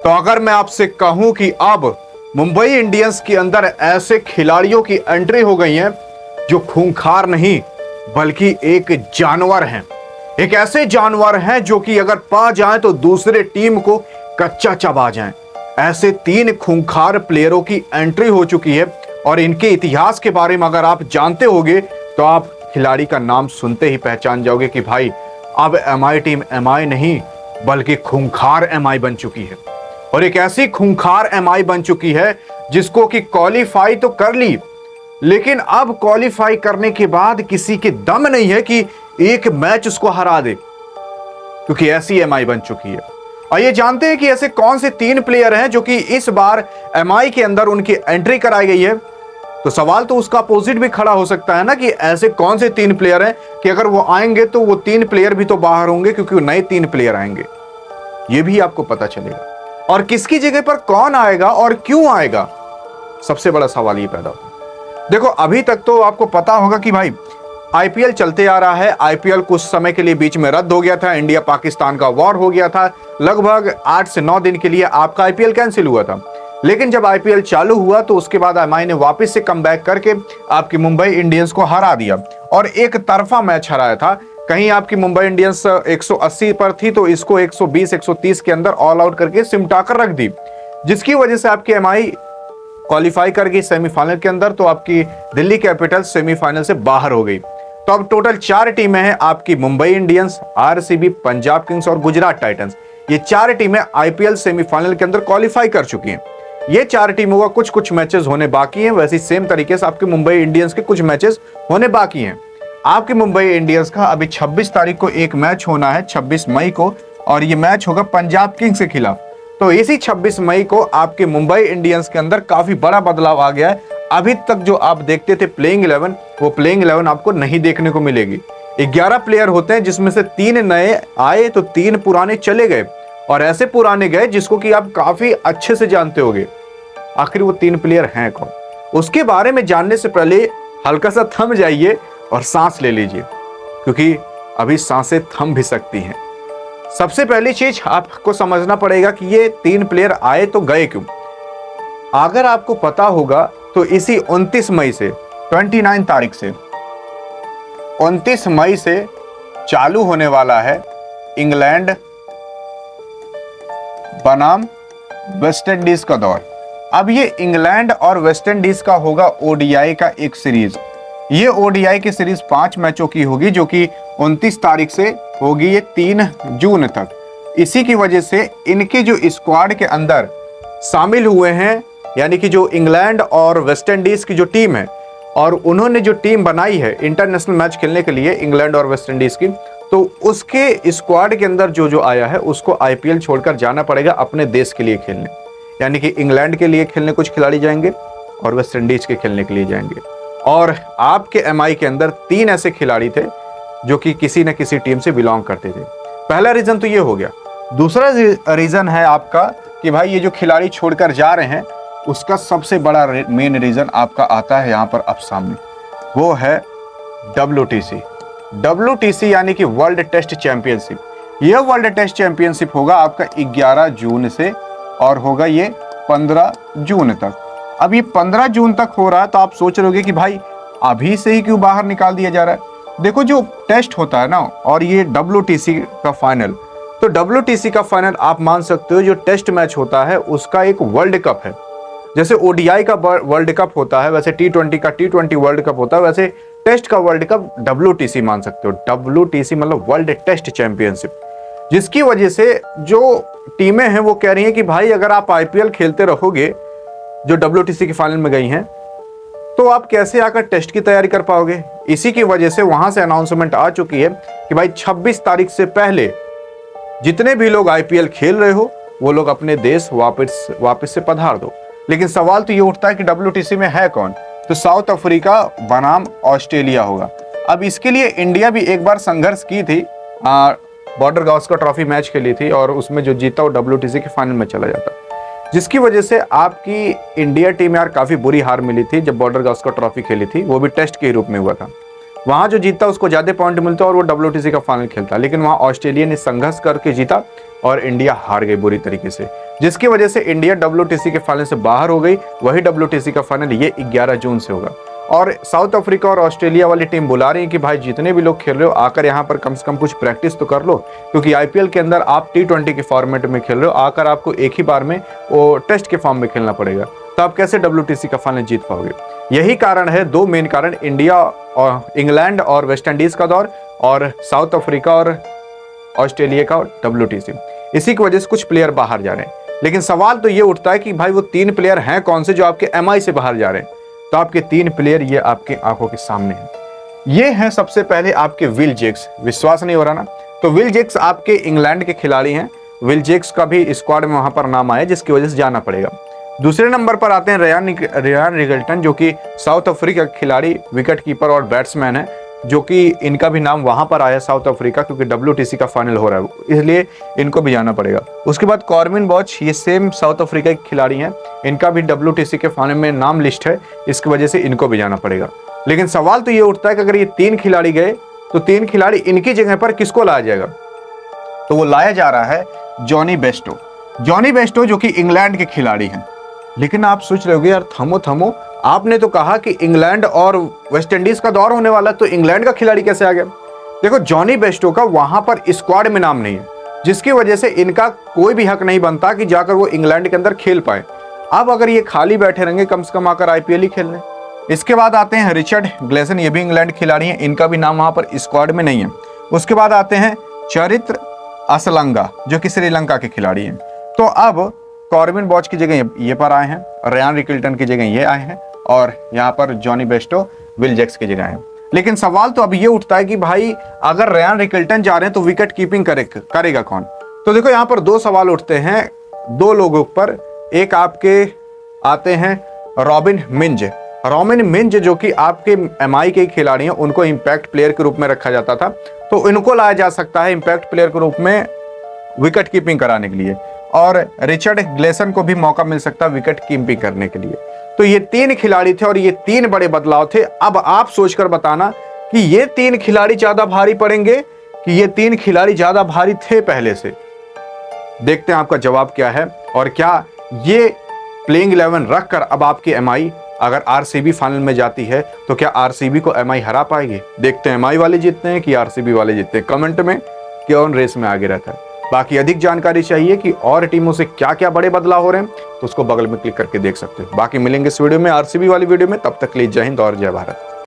तो अगर मैं आपसे कहूं कि अब मुंबई इंडियंस के अंदर ऐसे खिलाड़ियों की एंट्री हो गई है जो खूंखार नहीं बल्कि एक जानवर हैं, एक ऐसे जानवर हैं जो कि अगर पा जाएं तो दूसरे टीम को कच्चा चबा जाएं। ऐसे 3 खूंखार प्लेयरों की एंट्री हो चुकी है और इनके इतिहास के बारे में अगर आप जानते होगे तो आप खिलाड़ी का नाम सुनते ही पहचान जाओगे कि भाई अब एमआई टीम एमआई नहीं बल्कि खूंखार एमआई बन चुकी है। और एक ऐसी खूंखार एमआई बन चुकी है जिसको कि क्वालिफाई तो कर ली, लेकिन अब क्वालिफाई करने के बाद किसी के दम नहीं है कि एक मैच उसको हरा दे, क्योंकि ऐसी एमआई बन चुकी है। और ये जानते हैं कि ऐसे कौन से 3 प्लेयर हैं जो कि इस बार एमआई के अंदर उनकी एंट्री कराई गई है। तो सवाल तो उसका अपोजिट भी खड़ा हो सकता है ना कि ऐसे कौन से 3 प्लेयर हैं कि अगर वो आएंगे तो वो 3 प्लेयर भी तो बाहर होंगे, क्योंकि वो नए 3 प्लेयर आएंगे। ये भी आपको पता चलेगा और किसकी जगह पर कौन आएगा और क्यों आएगा, सबसे बड़ा सवाल ये पैदा होगा। देखो अभी तक तो आपको पता होगा कि भाई आईपीएल चलते आ रहा है। आईपीएल कुछ समय के लिए बीच में रद्द हो गया था, इंडिया पाकिस्तान का वॉर हो गया था, लगभग 8 से 9 दिन के लिए आपका आईपीएल कैंसिल हुआ था। लेकिन जब आईपीएल चालू हुआ तो उसके बाद एमआई ने वापस से कमबैक करके आपकी मुंबई इंडियंस को हरा दिया और एक तरफा मैच हराया था। कहीं आपकी मुंबई इंडियंस 180 पर थी तो इसको 120 130 के अंदर ऑल आउट करके सिमटा कर रख दी, जिसकी वजह से आपकी एमआई क्वालिफाई कर गई सेमीफाइनल के अंदर। तो आपकी दिल्ली कैपिटल्स सेमीफाइनल से बाहर हो गई। तो अब टोटल 4 टीमें हैं आपकी Mumbai Indians, RCB, Punjab Kings और गुजरात टाइटंस। ये 4 टीमें आईपीएल सेमीफाइनल के अंदर क्वालिफाई कर चुकी हैं। ये 4 टीमों का कुछ मैचेस होने बाकी हैं। वैसे सेम तरीके से आपके मुंबई इंडियंस के कुछ मैचेस होने बाकी हैं। आपके मुंबई इंडियंस का अभी 26 तारीख को एक मैच होना है, 26 मई को, और ये मैच होगा पंजाब किंग्स के खिलाफ। तो इसी 26 मई को आपके मुंबई इंडियंस के अंदर काफी बड़ा बदलाव आ गया है। अभी तक जो आप देखते थे प्लेइंग 11, वो प्लेइंग 11 आपको नहीं देखने को मिलेगी। 11 प्लेयर होते हैं जिसमें से 3 नए आए तो 3 पुराने चले गए, और ऐसे पुराने गए जिसको कि आप काफी अच्छे से जानते होंगे। आखिर वो 3 प्लेयर हैं कौन, उसके बारे में जानने से पहले हल्का सा थम जाइए और सांस ले लीजिए, क्योंकि अभी सांसें थम भी सकती हैं। सबसे पहली चीज आपको समझना पड़ेगा कि ये 3 प्लेयर आए तो गए क्यों। अगर आपको पता होगा तो इसी 29 मई से 29 तारीख से 29 मई से चालू होने वाला है इंग्लैंड बनाम वेस्ट इंडीज का दौर। अब ये इंग्लैंड और वेस्ट इंडीज का होगा ओडीआई का एक सीरीज। ये ओडीआई की सीरीज 5 मैचों की होगी, जो कि 29 तारीख से होगी ये 3 जून तक। इसी की वजह से इनके जो स्क्वाड के अंदर शामिल हुए हैं, यानी कि जो इंग्लैंड और वेस्ट इंडीज की जो टीम है, और उन्होंने जो टीम बनाई है इंटरनेशनल मैच खेलने के लिए इंग्लैंड और वेस्ट इंडीज की, तो उसके स्क्वाड के अंदर जो आया है उसको आईपीएल छोड़कर जाना पड़ेगा अपने देश के लिए खेलने। यानी कि इंग्लैंड के लिए खेलने कुछ खिलाड़ी जाएंगे और वेस्ट इंडीज के खेलने के लिए जाएंगे। और आपके एमआई के अंदर 3 ऐसे खिलाड़ी थे जो कि किसी न किसी टीम से बिलोंग करते थे। पहला रीजन तो ये हो गया। दूसरा रीजन है आपका कि भाई ये जो खिलाड़ी छोड़कर जा रहे हैं उसका सबसे बड़ा मेन रीजन आपका आता है यहाँ पर अब सामने, वो है WTC यानी कि वर्ल्ड टेस्ट चैंपियनशिप। यह वर्ल्ड टेस्ट चैंपियनशिप होगा आपका 11 जून से और होगा ये 15 जून तक। अब ये 15 जून तक हो रहा है तो आप सोच रहे होगे कि भाई अभी से ही क्यों बाहर निकाल दिया जा रहा है। देखो जो टेस्ट होता है ना, और ये WTC का फाइनल, तो WTC का फाइनल आप मान सकते हो जो टेस्ट मैच होता है उसका एक वर्ल्ड कप है। जैसे ओडीआई का वर्ल्ड कप होता है, वैसे T20 का T20 वर्ल्ड कप होता है, वैसे टेस्ट का वर्ल्ड कप WTC मान सकते हो। WTC मतलब वर्ल्ड टेस्ट चैंपियनशिप, जिसकी वजह से जो टीमें हैं वो कह रही हैं कि भाई अगर आप आईपीएल खेलते रहोगे, जो WTC के फाइनल में गई हैं, तो आप कैसे आकर टेस्ट की तैयारी कर पाओगे। इसी की वजह से वहां से अनाउंसमेंट आ चुकी है कि भाई 26 तारीख से पहले जितने भी लोग आईपीएल खेल रहे हो वो लोग अपने देश वापस से पधार दो। लेकिन सवाल तो ये उठता है कि WTC में है कौन, तो साउथ अफ्रीका बनाम ऑस्ट्रेलिया होगा। अब इसके लिए इंडिया भी एक बार संघर्ष की थी, बॉर्डर गावस्कर ट्रॉफी मैच खेली थी और उसमें जो जीता वो WTC के फाइनल में चला जाता, जिसकी वजह से आपकी इंडिया टीम यार काफ़ी बुरी हार मिली थी जब बॉर्डर गावस्कर ट्रॉफी खेली थी, वो भी टेस्ट के रूप में हुआ था। वहाँ जो जीता उसको ज़्यादा पॉइंट मिलता और वो WTC का फाइनल खेलता, लेकिन वहाँ ऑस्ट्रेलिया ने संघर्ष करके जीता और इंडिया हार गई बुरी तरीके से, जिसकी वजह से इंडिया WTC के फाइनल से बाहर हो गई। वही WTC का फाइनल ये 11 जून से होगा। और साउथ अफ्रीका और ऑस्ट्रेलिया वाली टीम बुला रही है कि भाई जितने भी लोग खेल रहे हो आकर यहाँ पर कम से कम कुछ प्रैक्टिस तो कर लो, क्योंकि IPL के अंदर आप T20 के फॉर्मेट में खेल रहे हो, आकर आपको एक ही बार में वो टेस्ट के फॉर्म में खेलना पड़ेगा, तो आप कैसे WTC का फाइनल जीत पाओगे। यही कारण है, दो मेन कारण, इंडिया और इंग्लैंड और वेस्ट इंडीज का दौर और साउथ अफ्रीका और ऑस्ट्रेलिया का WTC। इसी की वजह से कुछ प्लेयर बाहर जा रहे हैं। लेकिन सवाल तो ये उठता है कि भाई वो 3 प्लेयर हैं कौन से जो आपके MI से बाहर जा रहे हैं। तो आपके 3 प्लेयर ये आपके आंखों के सामने हैं। ये हैं सबसे पहले आपके विल जेक्स। विश्वास नहीं हो रहा ना? तो विल जेक्स आपके इंग्लैंड के खिलाड़ी हैं। विल जेक्स का भी स्क्वाड में वहां पर नाम आया, जिसकी वजह से जाना पड़ेगा। दूसरे नंबर पर आते हैं रेयान रिगल्टन, जो कि साउथ अफ्रीका के खिलाड़ी, विकेट कीपर और बैट्समैन है, जो कि इनका भी नाम वहां पर आया साउथ अफ्रीका, क्योंकि WTC का फाइनल हो रहा है, इसलिए इनको भी जाना पड़ेगा। उसके बाद कॉर्बिन बॉच, ये सेम साउथ अफ्रीका के खिलाड़ी हैं, इनका भी WTC के फाइनल में नाम लिस्ट है, इसकी वजह से इनको भी जाना पड़ेगा। लेकिन सवाल तो ये उठता है कि अगर ये 3 खिलाड़ी गए तो 3 खिलाड़ी इनकी जगह पर किसको लाया जाएगा? तो वो लाया जा रहा है जॉनी बेस्टो। जॉनी बेस्टो जो कि इंग्लैंड के खिलाड़ी हैं। लेकिन आप सोच रहे होगे यार, थमो, आपने तो कहा कि इंग्लैंड और वेस्ट इंडीज का दौर होने वाला, तो इंग्लैंड का खिलाड़ी कैसे आ गया? देखो, जॉनी बेस्टो का वहां पर स्क्वाड में नाम नहीं है, जिसकी वजह से इनका कोई भी हक नहीं बनता कि जाकर वो इंग्लैंड के अंदर खेल पाए। अब अगर ये खाली बैठे रहेंगे, कम से कम आकर IPL ही खेल लें। इसके बाद आते हैं रिचर्ड ग्लेसन, ये भी इंग्लैंड खिलाड़ी हैं, इनका भी नाम वहां पर स्क्वाड में नहीं है। उसके बाद आते हैं चरित्र असलंगा, जो कि श्रीलंका के खिलाड़ी हैं। तो अब कॉर्बिन बॉच की जगह ये पर आए हैं, रेयान रिगल्टन की जगह ये आए हैं, और यहाँ पर जॉनी बेस्टो, विल जेक्स की जगह है। लेकिन सवाल तो अब ये उठता है कि भाई अगर रेयान रिगल्टन जा रहे हैं तो विकेट कीपिंग करेगा कौन? तो देखो, यहाँ पर 2 सवाल उठते हैं 2 लोगों पर। एक आपके आते हैं रॉबिन मिंज, जो कि आपके MI के खिलाड़ी हैं, उनको इम्पैक्ट प्लेयर के रूप में रखा जाता था, तो इनको लाया जा सकता है इम्पैक्ट प्लेयर के रूप में विकेट कीपिंग कराने के लिए। और रिचर्ड ग्लेसन को भी मौका मिल सकता है विकेट कीपिंग करने के लिए। तो ये 3 खिलाड़ी थे और ये 3 बड़े बदलाव थे। अब आप सोचकर बताना कि ये 3 खिलाड़ी ज्यादा भारी पड़ेंगे कि ये 3 खिलाड़ी ज्यादा भारी थे पहले से। देखते हैं आपका जवाब क्या है, और क्या ये प्लेइंग 11 रखकर अब आपकी MI अगर RCB फाइनल में जाती है तो क्या RCB को MI हरा पाएगी? देखते हैं MI वाले जीतते हैं कि RCB वाले जीतते हैं। कमेंट में कौन रेस में आगे रहता है। बाकी अधिक जानकारी चाहिए कि और टीमों से क्या क्या बड़े बदलाव हो रहे हैं, तो उसको बगल में क्लिक करके देख सकते हैं। बाकी मिलेंगे इस वीडियो में RCB वाली वीडियो में, तब तक के लिए जय हिंद और जय भारत।